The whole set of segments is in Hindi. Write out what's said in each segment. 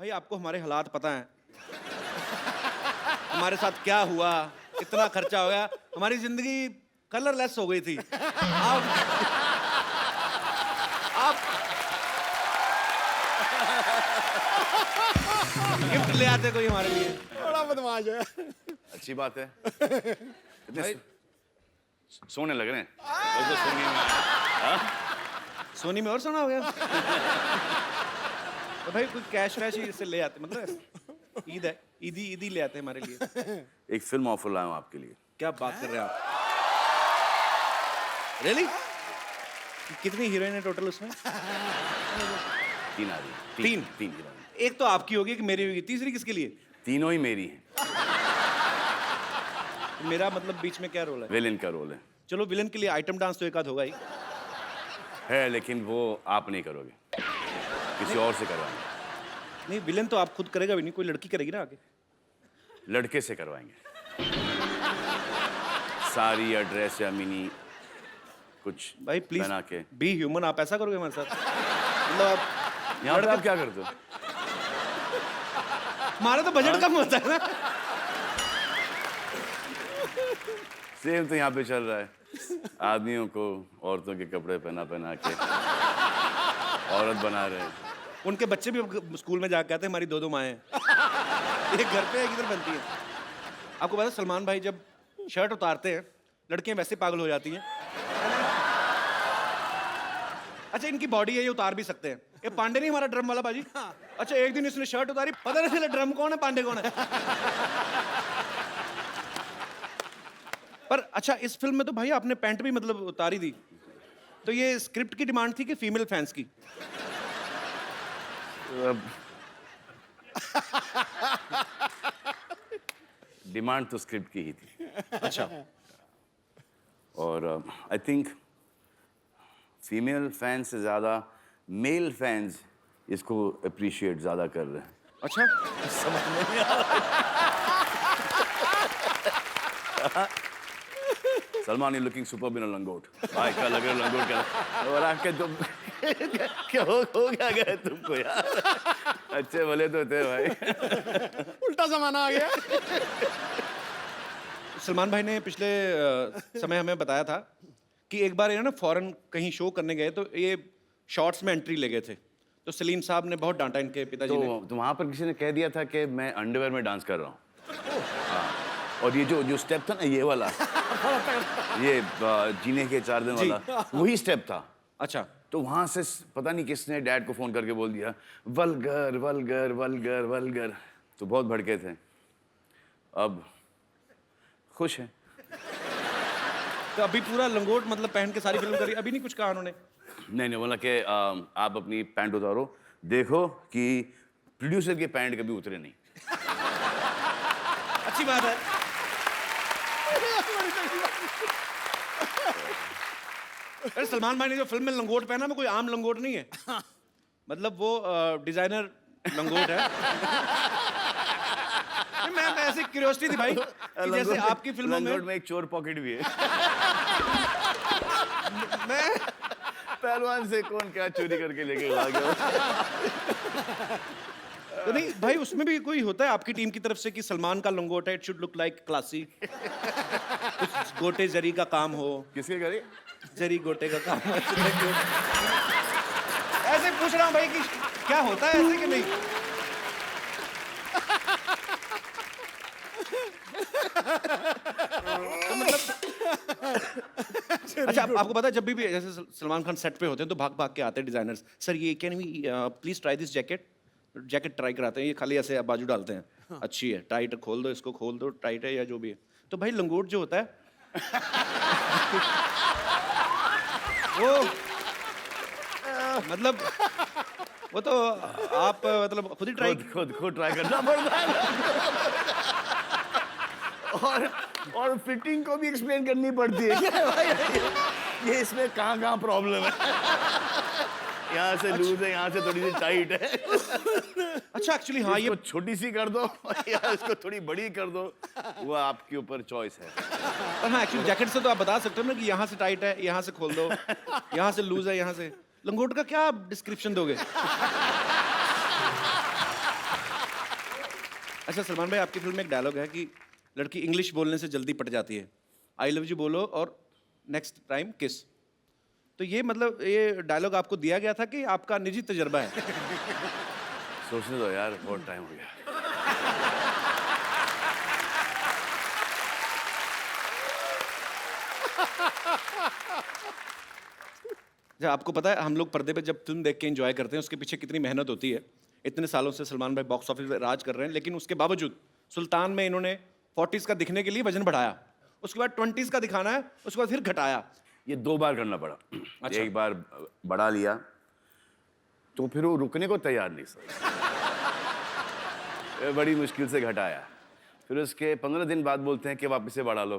भाई आपको हमारे हालात पता हैं, हमारे साथ क्या हुआ, इतना खर्चा हो गया, हमारी जिंदगी कलरलेस हो गई थी। आप गिफ्ट ले आते कोई हमारे लिए। बड़ा बदमाश है। अच्छी बात है। कितने सोने लग रहे हैं। तो सोनी में सोनी में और सोना हो गया। तो भाई कोई कैश वैश ही इससे ले आते, मतलब ईद है, ईदी ले आते हमारे लिए। एक फिल्म ऑफर लाया हूं आपके लिए। क्या बात कर रहे हैं आप? रियली? कितनी हीरोइन है टोटल उसमें? 3 आ रही है। तीन हीरोइन। एक तो आपकी होगी, एक मेरी होगी, तीसरी किसके लिए? तीनों ही मेरी हैं। मेरा मतलब बीच में क्या रोल है? विलेन का रोल है। चलो विलन के लिए आइटम डांस तो एक आध होगा ही। है लेकिन वो आप नहीं करोगे, किसी और से करवाएंगे। नहीं, विलन तो आप खुद करेगा भी नहीं, कोई लड़की करेगी ना आगे। लड़के से करवाएंगे। साड़ी या ड्रेस या मिनी कुछ भाई प्लीज बना के। बी ह्यूमन, आप ऐसा करोगे हमारे साथ? मतलब आप यहाँ पे आप क्या करते हो? हमारा तो बजट कम होता है ना। सेम तो यहाँ पे चल रहा है। आदमियों को औरतों के कपड़े पहना के औरत बना रहे हैं। उनके बच्चे भी स्कूल में जाकर कहते हैं हमारी 2 माएँ हैं। एक घर पे एक इधर बनती है। आपको पता है सलमान भाई जब शर्ट उतारते हैं लड़कियां वैसे पागल हो जाती हैं। अच्छा इनकी बॉडी है, ये उतार भी सकते हैं। ये पांडे नहीं हमारा ड्रम वाला बाजी? अच्छा एक दिन इसने शर्ट उतारी, पता नहीं चला ड्रम कौन है पांडे कौन है। पर अच्छा इस फिल्म में तो भाई आपने पैंट भी मतलब उतारी दी, तो ये स्क्रिप्ट की डिमांड थी कि फीमेल फैंस की? डिमांड तो स्क्रिप्ट की ही थी। अच्छा और आई थिंक फीमेल फैन से ज़्यादा मेल फैंस इसको अप्रिशिएट ज़्यादा कर रहे हैं। अच्छा समझ में नहीं आ रहा। सलमान यू लुकिंग सुपर बिन लंगोट। भाई क्या लग रहा है लंगोट क्या? और आके तुम क्या हो क्या गया तुमको यार? अच्छे भले तो थे भाई। उल्टा जमाना आ गया। सलमान भाई ने पिछले समय हमें बताया था कि एक बार ये ना फॉरेन कहीं शो करने गए तो ये शॉर्ट्स में एंट्री ले गए थे, तो सलीम साहब ने बहुत डांटा इनके पिताजी ने। तो वहां पर किसी ने कह दिया था कि मैं अंडरवेयर में डांस कर रहा हूँ। हाँ। और ये जो स्टेप था ना ये वाला, ये जीने के 4 दिन वाला, वही स्टेप था। अच्छा तो वहां से पता नहीं किसने डैड को फोन करके बोल दिया वल्गर वल्गर वल्गर वल्गर, तो बहुत भड़के थे। अब खुश हैं। तो अभी पूरा लंगोट मतलब पहन के सारी फिल्म करी, अभी नहीं कुछ कहा उन्होंने? नहीं बोला कि आप अपनी पैंट उतारो, देखो कि प्रोड्यूसर की पैंट कभी उतरे नहीं। अच्छी बात है। अरे सलमान भाई ने जो फिल्म में लंगोट पहना वो कोई आम लंगोट नहीं है, मतलब वो डिजाइनर लंगोट है। मैं ऐसे क्यूरियोसिटी थी भाई कि जैसे आपकी फिल्मों में एक चोर पॉकेट भी है। मैं पहलवान से कौन क्या चोरी करके लेके आ गया। तो नहीं भाई उसमें भी कोई होता है आपकी टीम की तरफ से कि सलमान का लंगोट है, it should look like classy, कुछ गोटे जरी का काम हो? किसके करे? जरी गोटे का काम है। ऐसे पूछ रहा हूँ भाई कि क्या होता है ऐसे कि नहीं? तो मतलब अच्छा आपको पता है जब भी जैसे सलमान खान सेट पे होते हैं तो भाग भाग के आते हैं डिजाइनर्स, सर ये can we please try this jacket. Jacket try कराते हैं, ये खाली ऐसे बाजू डालते हैं, अच्छी है, टाइट खोल दो, इसको खोल दो, टाइट है या जो भी है। तो भाई लंगोट जो होता है वो मतलब वो तो आप मतलब खुद ही ट्राई खुद ट्राई करना पड़ता है। और फिटिंग को भी एक्सप्लेन करनी पड़ती है क्या भाई? ये इसमें कहाँ प्रॉब्लम है? यहाँ से लूज है, यहाँ से थोड़ी सी टाइट है। अच्छा एक्चुअली हाँ ये छोटी सी कर दो या इसको थोड़ी बड़ी कर दो, वो आपके ऊपर चॉइस है। पर हाँ एक्चुअली जैकेट से तो आप बता सकते हो ना कि यहाँ से टाइट है, यहाँ से खोल दो, यहाँ से लूज है, यहाँ से। लंगोट का क्या डिस्क्रिप्शन दोगे? अच्छा सलमान भाई, आपकी फिल्म में एक डायलॉग है कि लड़की इंग्लिश बोलने से जल्दी पट जाती है, आई लव यू बोलो और नेक्स्ट टाइम किस। तो ये मतलब ये डायलॉग आपको दिया गया था कि आपका निजी तजर्बा है? सोचने दो यार, बहुत टाइम हो गया। अच्छा, आपको पता है हम लोग पर्दे पे जब फिल्म देख के एंजॉय करते हैं उसके पीछे कितनी मेहनत होती है। इतने सालों से सलमान भाई बॉक्स ऑफिस पे राज कर रहे हैं, लेकिन उसके बावजूद सुल्तान में इन्होंने 40s का दिखने के लिए वजन बढ़ाया, उसके बाद 20s का दिखाना है, उसके बाद फिर घटाया। ये 2 बार करना पड़ा। अच्छा। एक बार बढ़ा लिया तो फिर वो रुकने को तैयार नहीं सर। ये बड़ी मुश्किल से घटाया, फिर उसके 15 दिन बाद बोलते हैं कि वापस से बढ़ा लो।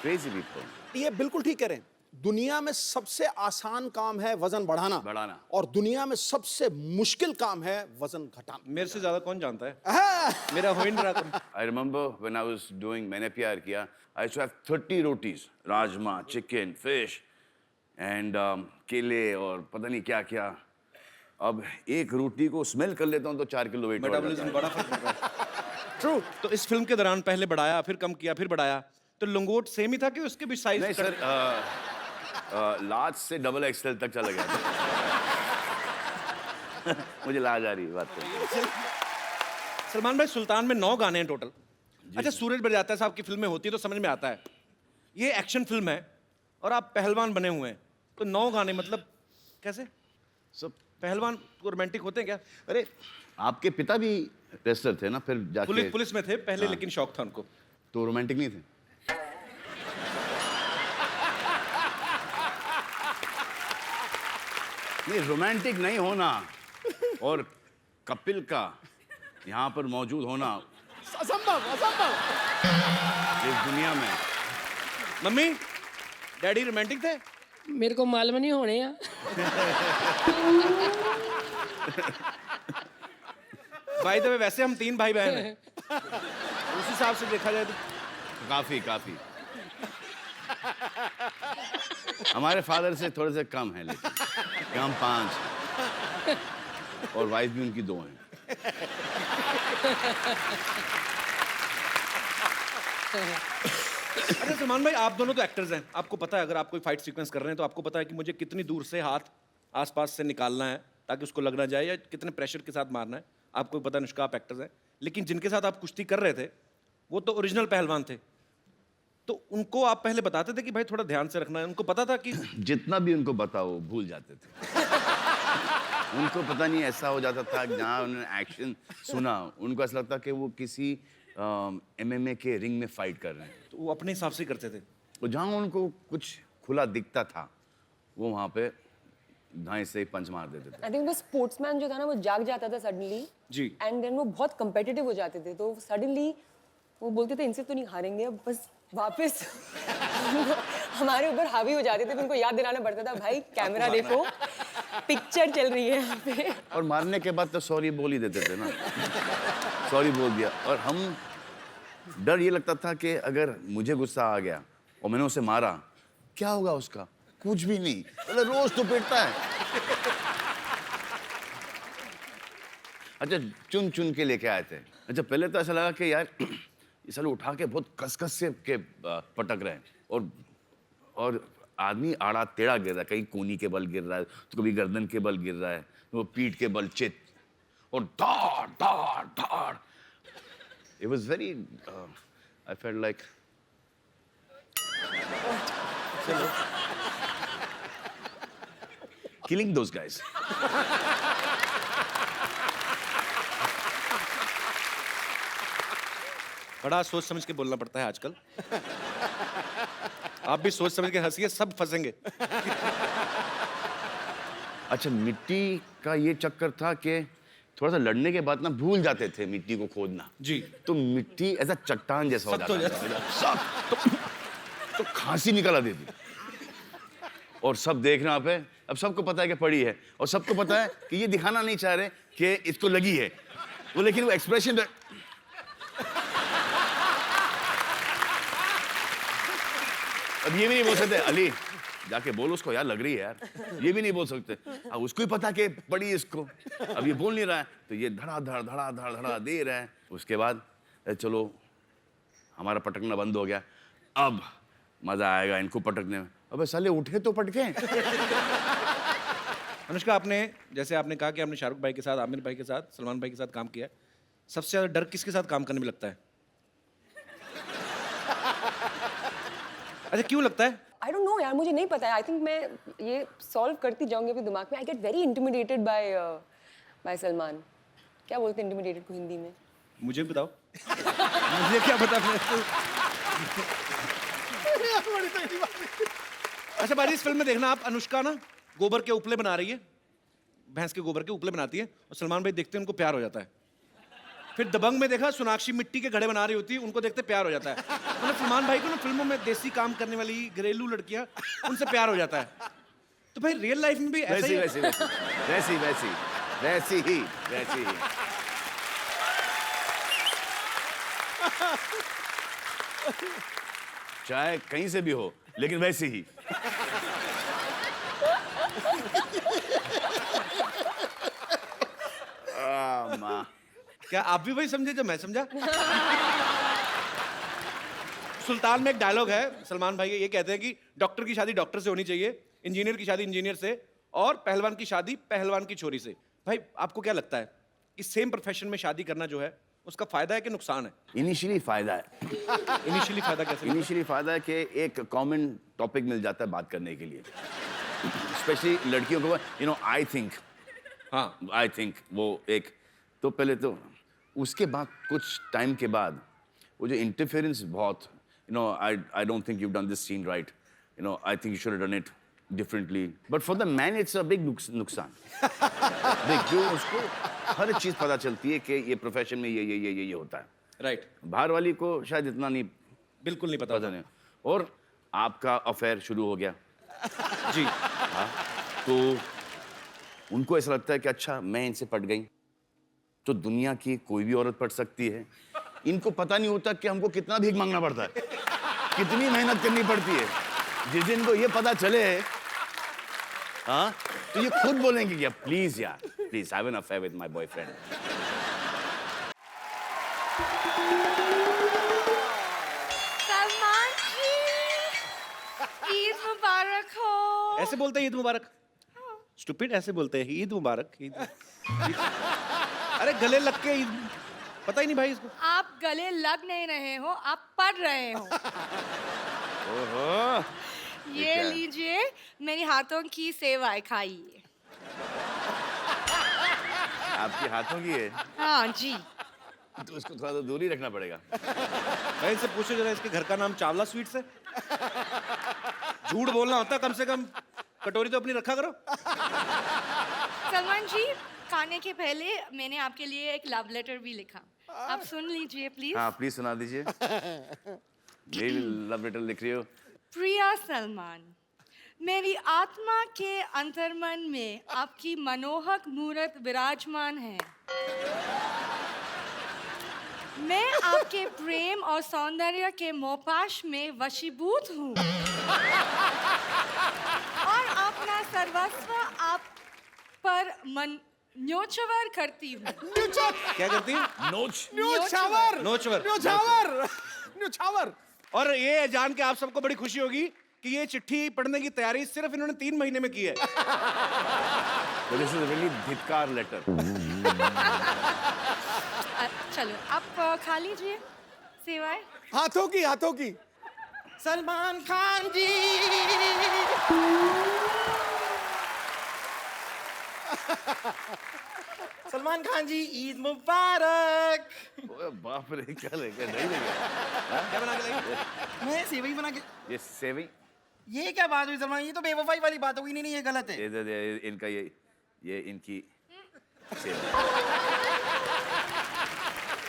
Crazy people. ये बिल्कुल ठीक कह रहे हैं। दुनिया में सबसे आसान काम है वजन बढ़ाना, और दुनिया में सबसे मुश्किल काम है वजन घटाना। मेरे से ज्यादा कौन जानता है? हाँ। मेरा हो ही नहीं रहा था। I remember when I was doing मैंने प्यार किया, I used to have 30 rotis, rajma, chicken, fish and केले और पता नहीं क्या क्या। अब एक रोटी को स्मेल कर लेता हूँ तो 4 किलो वेट हो जाता मेटाबॉलिज्म है। बड़ा फर्क पड़ रहा है। ट्रू। तो इस फिल्म के दौरान पहले बढ़ाया, फिर कम किया, फिर बढ़ाया, तो लंगोट सेम ही था कि उसके भी साइज? नहीं सर, लार्ज से डबल एक्सएल तक चला गया था। मुझे लाज आ रही है बात करके। सलमान भाई, सुल्तान में 9 गाने हैं टोटल। अच्छा, सूरज बरजाता है साहब की फिल्में होती है तो समझ में आता है, ये एक्शन फिल्म है और आप पहलवान बने हुए हैं, तो 9 गाने मतलब कैसे? सब पहलवान तो रोमांटिक होते हैं क्या? अरे आपके पिता भी रेसलर थे ना, फिर जाके पुलिस में थे पहले, लेकिन शौक था उनको। तो रोमांटिक नहीं थे? नहीं, रोमांटिक नहीं होना और कपिल का यहाँ पर मौजूद होना असंभव, असंभव। इस दुनिया में। मम्मी डैडी रोमांटिक थे? मेरे को मालूम नहीं होने या। भाई तो वैसे हम 3 भाई बहन हैं, उस हिसाब से देखा जाए तो काफी काफी हमारे फादर से थोड़े से कम है, लेकिन कि हम 5 हैं और वाइफ भी उनकी 2 हैं। अच्छा सलमान भाई, आप दोनों तो एक्टर्स हैं, आपको पता है अगर आप कोई फाइट सीक्वेंस कर रहे हैं तो आपको पता है कि मुझे कितनी दूर से हाथ आसपास से निकालना है ताकि उसको लग ना जाए, या कितने प्रेशर के साथ मारना है, आपको पता है। अनुष्का, आप एक्टर्स हैं, लेकिन जिनके साथ आप कुश्ती कर रहे थे वो तो ओरिजिनल पहलवान थे, तो उनको आप पहले बताते थे कि भाई थोड़ा ध्यान से रखना है? उनको पता था कि जितना भी उनको बताओ भूल जाते थे। उनको पता नहीं ऐसा हो जाता था कि जहाँ उन्होंने एक्शन सुना उनको ऐसा लगता कि वो किसी MMA के रिंग में फाइट कर रहे हैं। तो वो अपने हिसाब से करते थे। तो जहाँ उनको कुछ खुला दिखता था वो वहाँ पे दाएं से पंच मार देते थे। आई थिंक वो स्पोर्ट्समैन जो था ना वो जाग जाता था सडनली जी। एंड देन वो बहुत कंपेटिटिव हो जाते थे, तो सडनली वो बोलते थे इनसे तो नहीं हारेंगे, अब बस वापस हमारे ऊपर हावी हो जाते थे। फिर उनको याद दिलाना पड़ता था, भाई कैमरा देखो, पिक्चर चल रही है यहाँ पे। और मारने के बाद तो सॉरी बोल ही देते थे ना। सॉरी बोल दिया। और हम डर ये लगता था कि अगर मुझे गुस्सा आ गया और मैंने उसे मारा, क्या होगा उसका? कुछ भी नहीं, मतलब रोज तो पिटता है। अच्छा, चुन चुन के लेके आए थे। अच्छा, पहले तो ऐसा लगा कि यार ये साले उठा के बहुत कस से के पटक रहे हैं, और आदमी आड़ा टेढ़ा गिर रहा है, कहीं कोनी के बल गिर रहा है, तो कभी गर्दन के बल गिर रहा है, वो पीठ के बल चित, और धाड़ धाड़ धाड़। It was very I felt like killing those guys. बड़ा सोच समझ के बोलना पड़ता है आजकल। आप भी सोच समझ के हंसिए, सब फंसेंगे। अच्छा, मिट्टी का ये चक्कर था कि थोड़ा सा लड़ने के बाद ना भूल जाते थे मिट्टी को खोदना। जी। तो मिट्टी ऐसा चट्टान जैसा हो सख्त हो जाता था। सख्त। तो खांसी निकल आती थी। और सब देख रहे हैं पे, अब सबको पता है कि पड़ी है, और सबको पता है कि ये दिखाना नहीं चाह रहे कि इसको लगी है वो, लेकिन वो एक्सप्रेशन अब ये भी नहीं बोल सकते, अली जाके बोलो उसको यार लग रही है यार, ये भी नहीं बोल सकते। अब उसको ही पता कि पड़ी इसको, अब ये बोल नहीं रहा है तो ये धड़ा दे रहा है। उसके बाद चलो हमारा पटकना बंद हो गया, अब मजा आएगा इनको पटकने में। अबे साले उठे तो पटके। अनुष्का, आपने जैसे आपने कहा कि आपने शाहरुख भाई के साथ, आमिर भाई के साथ, सलमान भाई के साथ काम किया है, सबसे ज्यादा डर किसके साथ काम करने में लगता है? अच्छा, क्यों लगता है? आई डोंट नो यार, मुझे नहीं पता है। आई थिंक मैं ये सॉल्व करती जाऊंगी अपने दिमाग में। I get very intimidated bye Salman. क्या बोलते हैं इंटिमिडेटेड को हिंदी में? मुझे भी बताओ। मुझे क्या पता। अच्छा बाजी, इस फिल्म में देखना आप, अनुष्का ना गोबर के उपले बना रही है, भैंस के गोबर के उपले बनाती है, और सलमान भाई देखते हैं उनको प्यार हो जाता है। फिर दबंग में देखा सोनाक्षी मिट्टी के घड़े बना रही होती है, उनको देखते प्यार हो जाता है। मतलब सलमान भाई को ना फिल्मों में देसी काम करने वाली घरेलू लड़कियां, उनसे प्यार हो जाता है। तो भाई रियल लाइफ में भी ऐसा ही है? वैसी ही। चाहे कहीं से भी हो, लेकिन वैसी ही। माँ, क्या आप भी वही समझे जो मैं समझा? सुल्तान में एक डायलॉग है, सलमान भाई ये कहते हैं कि डॉक्टर की शादी डॉक्टर से होनी चाहिए, इंजीनियर की शादी इंजीनियर से, और पहलवान की शादी पहलवान की छोरी से। भाई आपको क्या लगता है कि सेम प्रोफेशन में शादी करना जो है उसका फायदा है कि नुकसान है? इनिशियली फायदा है। इनिशियली फायदा कैसे? इनिशियली फायदा है कि एक कॉमन टॉपिक मिल जाता है बात करने के लिए, स्पेशली लड़कियों को। यू नो, आई थिंक वो एक तो पहले तो, उसके बाद कुछ टाइम के बाद वो जो इंटरफेरेंस बहुत, you know, I don't think you done this scene right, you know, I think you should have done it differently, but for the man it's a big नुकसान। देख, जो उसको हर चीज पता चलती है कि ये प्रोफेशन में ये होता है, राइट। बाहर वाली को शायद इतना नहीं, बिल्कुल नहीं पता नहीं। और आपका अफेयर शुरू हो गया जी। हाँ, तो उनको ऐसा लगता है कि अच्छा मैं इनसे पट गई तो दुनिया की कोई भी औरत पट सकती है। इनको पता नहीं होता कि हमको कितना भीख मांगना पड़ता है, कितनी मेहनत करनी पड़ती है। जिस दिन को ये पता चले, हाँ, तो ये खुद बोलेंगे कि प्लीज यार, please have an affair with my boyfriend. Salman ji, Eid मुबारक हो। ऐसे बोलते हैं ईद मुबारक? स्टूपिड, ऐसे बोलते हैं ईद मुबारक। अरे गले लग के ईद, पता ही नहीं भाई इसको। आप गले लग नहीं रहे हो, आप पढ़ रहे हो। ओहो, ये लीजिए मेरी हाथों की सेवाएं, खाइए। आपके हाथों की है? हाँ जी। तो इसको थोड़ा तो दूर ही रखना पड़ेगा। भाई इनसे पूछो जरा, इसके घर का नाम चावला स्वीट्स है? झूठ बोलना होता कम से कम, कटोरी तो अपनी रखा करो। सलमान जी, खाने के पहले मैंने आपके लिए एक लव लेटर भी लिखा, आप सुन लीजिए प्लीज। हाँ प्लीज सुना दीजिए। मेरी लव लेटर लिख रही हो? प्रिया सलमान, मेरी आत्मा के अंतर्मन में आपकी मनोहक मूरत विराजमान है। मैं आपके प्रेम और सौंदर्य के मोहपाश में वशीभूत हूँ और अपना सर्वस्व आप पर मन न्योछावर करती हूँ। क्या करती है? न्योछावर। और ये जान के आप सबको बड़ी खुशी होगी कि ये चिट्ठी पढ़ने की तैयारी सिर्फ इन्होंने 3 महीने में की है। दिस इज रियली धिक्कार लेटर। चलो आप खा लीजिए सेवाएं। हाथों की। सलमान खान जी, सलमान खान जी, ईद मुबारक। ओए बाप रे, क्या लेके नहीं लेके क्या बना के लाई? मैं सेवई बना के। ये सेविंग, ये क्या बात हुई सलमान? ये तो बेवफाई वाली बात होगी। नहीं, ये गलत है। ये इनका ये इनकी सेविंग।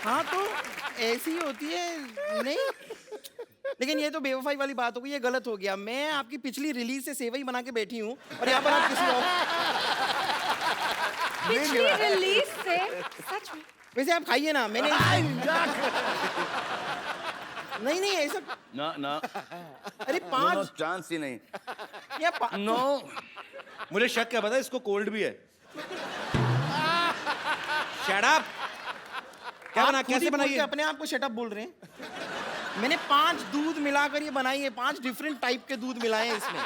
हाँ तो ऐसी ही होती है। नहीं, लेकिन ये तो बेवफाई वाली बात हो गई, ये गलत हो गया। मैं आपकी पिछली रिलीज से सेवई बना के बैठी हूँ और यहाँ पर आप किसी और। पिछली रिलीज से? सच में? वैसे आप खाइए ना, मैंने नहीं नहीं ऐसा ना ना अरे नो पांच चांस ही नहीं या नो मुझे शक क्या पता है, इसको कोल्ड भी है। Shut up. क्या आप बना, खुद ही कैसे बोल बनाई के है? अपने आप को शटअप बोल रहे हैं। मैंने 5 दूध मिलाकर ये बनाई है, 5 डिफरेंट टाइप के दूध मिलाए हैं इसमें।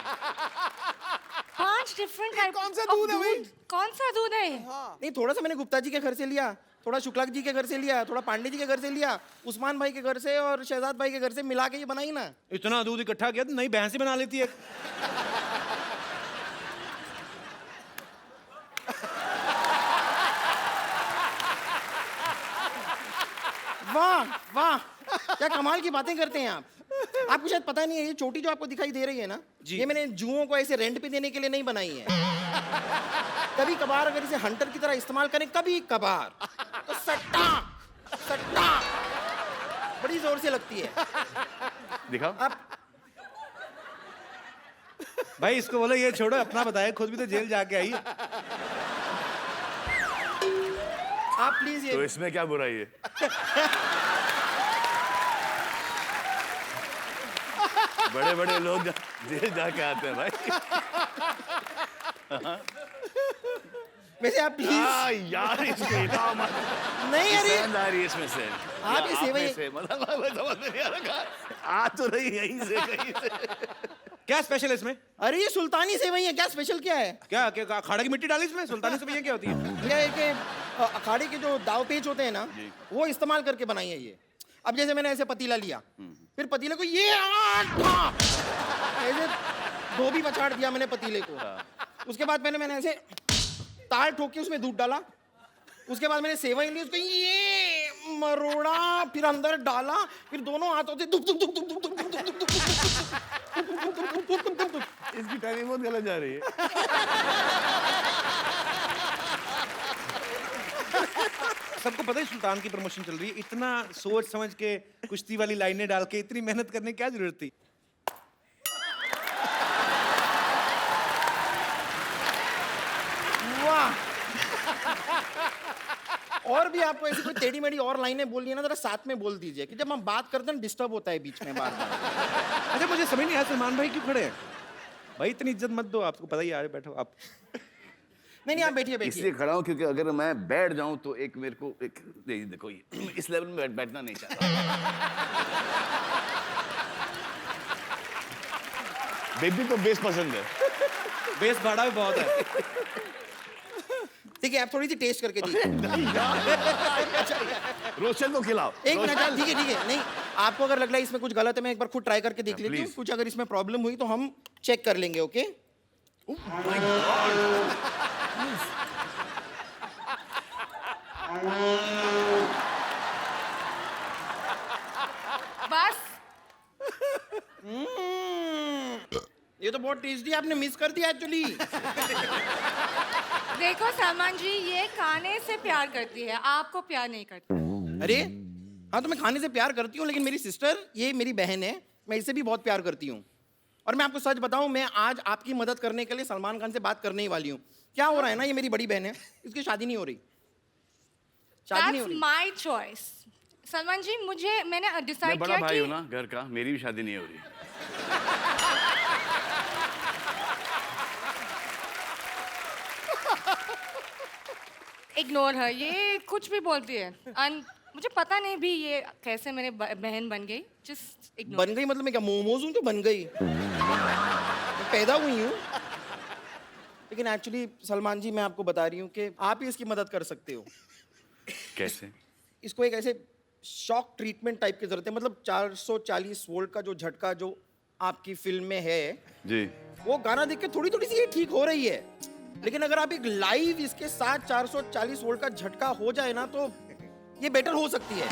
5 डिफरेंट टाइप कौन सा दूध है भाई? कौन सा दूध है? नहीं थोड़ा सा मैंने गुप्ता जी के घर से लिया, थोड़ा शुक्ला जी के घर से लिया, थोड़ा पांडे जी के घर से लिया, उस्मान भाई के घर से और शहजाद भाई के घर से मिला के ये बनाई ना। इतना दूध इकट्ठा किया तो नई भैंस ही बना लेती है। वाह वाह, क्या कमाल की बातें करते हैं आप। आपको शायद पता नहीं है, ये चोटी जो आपको दिखाई दे रही है ना, ये मैंने जुओं को ऐसे रेंट पे देने के लिए नहीं बनाई है। कभी कभार अगर इसे हंटर की तरह इस्तेमाल करें, कभी कभार, तो सट्टा सट्टा बड़ी जोर से लगती है। दिखाओ आप भाई इसको बोलो ये छोड़ो, अपना बताए, खुद भी तो जेल जाके आई है। आप प्लीज तो ये इसमें क्या बुराई है? बड़े बड़े लोग जेल जाके आते हैं भाई। वैसे आप प्लीज यार इसको हिलाओ मत। नहीं अरे पसंद आ रही है इसमें से। आप ये सेवई में से मतलब समझ में नहीं आ रहा, आ तो रही यहीं से कहीं से। क्या स्पेशल है इसमें? अरे ये सुल्तानी सेवई है, क्या स्पेशल क्या है? क्या क्या अखाड़े की मिट्टी डाली इसमें? सुल्तानी सेवइयां क्या होती है? भैया ये कि अखाड़े के जो दाव पेच होते हैं ना, वो इस्तेमाल करके बनाई है ये। अब जैसे मैंने ऐसे पतीला लिया, फिर पतीले को ये आटा ऐसे धोबी पछाड़ दिया मैंने पतीले को। उसके बाद मैंने ऐसे ताल ठोक के उसमें दूध डाला। उसके बाद मैंने सेवई ली, उसको ये मरोड़ा, फिर अंदर डाला, फिर दोनों हाथों से दुक दुक दुक दुक दुक दुक दुक दुक दुक दुक। इसकी टाइमिंग बहुत गलत जा रही है। सबको पता है सुल्तान की प्रमोशन चल रही है, इतना सोच समझ के कुश्ती वाली लाइनें डाल के इतनी मेहनत करने की क्या जरूरत थी? वाह। और भी आपको ऐसी कोई टेढ़ी मेढ़ी और लाइनें बोलनी है ना, जरा साथ में बोल दीजिए कि जब हम बात करते हैं डिस्टर्ब होता है बीच में बार बार। अच्छा मुझे समझ नहीं आया सलमान भाई क्यों खड़े हैं? भाई इतनी इज्जत मत दो, आपको पता ही है, बैठो आप। नहीं आप बैठिए इसलिए बैठिए। खड़ा हूं क्योंकि अगर मैं बैठ जाऊं तो एक मेरे को एक देखो ये इस लेवल में बैठना नहीं चाहता। बेबी को बेस पसंद है। बेस भाड़ा भी बहुत है। ठीक है आप थोड़ी सी टेस्ट करके दीजिए। रोशन को खिलाओ। एक मिनट आप, ठीक है नहीं, आपको अगर लग रहा है इसमें कुछ गलत है, मैं एक बार खुद ट्राई करके देख लेती हूँ। please. कुछ अगर इसमें प्रॉब्लम हुई तो हम चेक कर लेंगे। ओके बस ये तो बहुत टेस्टी आपने मिस कर दिया एक्चुअली। देखो सलमान जी, ये खाने से प्यार करती है, आपको प्यार नहीं करती। अरे हाँ, तो मैं खाने से प्यार करती हूँ, लेकिन मेरी सिस्टर, ये मेरी बहन है, मैं इससे भी बहुत प्यार करती हूँ। और मैं आपको सच बताऊं, मैं आज आपकी मदद करने के लिए सलमान खान से बात करने ही वाली हूँ। क्या हो रहा है ना, ये मेरी बड़ी बहन है, इसकी शादी नहीं हो रही। शादी नहीं हो That's रही। my choice. सलमान जी, मैंने मैं डिसाइड बड़ा किया भाई हूं कि ना घर का, मेरी भी शादी नहीं हो रही। इग्नोर है, ये कुछ भी बोलती है। मुझे पता नहीं भी ये कैसे मेरे बहन बन गई। Just ignore. बन गई मतलब मैं क्या मोमोज हूँ तो बन गई? मैं पैदा हुई हूँ। लेकिन एक्चुअली सलमान जी, मैं आपको बता रही हूँ कि आप ही इसकी मदद कर सकते हो। कैसे? इसको एक ऐसे शॉक ट्रीटमेंट टाइप की जरूरत है। मतलब 440 वोल्ट का जो झटका जो आपकी फिल्म में है, जी वो गाना देख के थोड़ी थोड़ी सी ये ठीक हो रही है। लेकिन अगर आप एक लाइव इसके साथ 440 वोल्ट का झटका हो जाए ना, तो ये बेटर हो सकती है।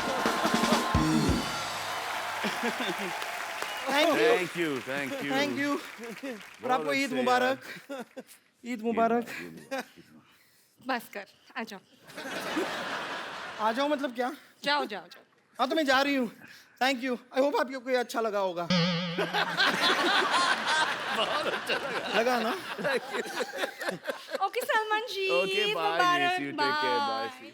Thank you thank you. और आपको ईद मुबारक। ईद मुबारक। बस कर, आ जाओ। आ जाओ मतलब क्या? जाओ जाओ जाओ। हाँ तो मैं जा रही हूँ। Thank you. आई होप आपको ये अच्छा लगा होगा। लगा ना? Okay Salman ji, okay Eid bye, मुबारक, you take care, bye. Bye.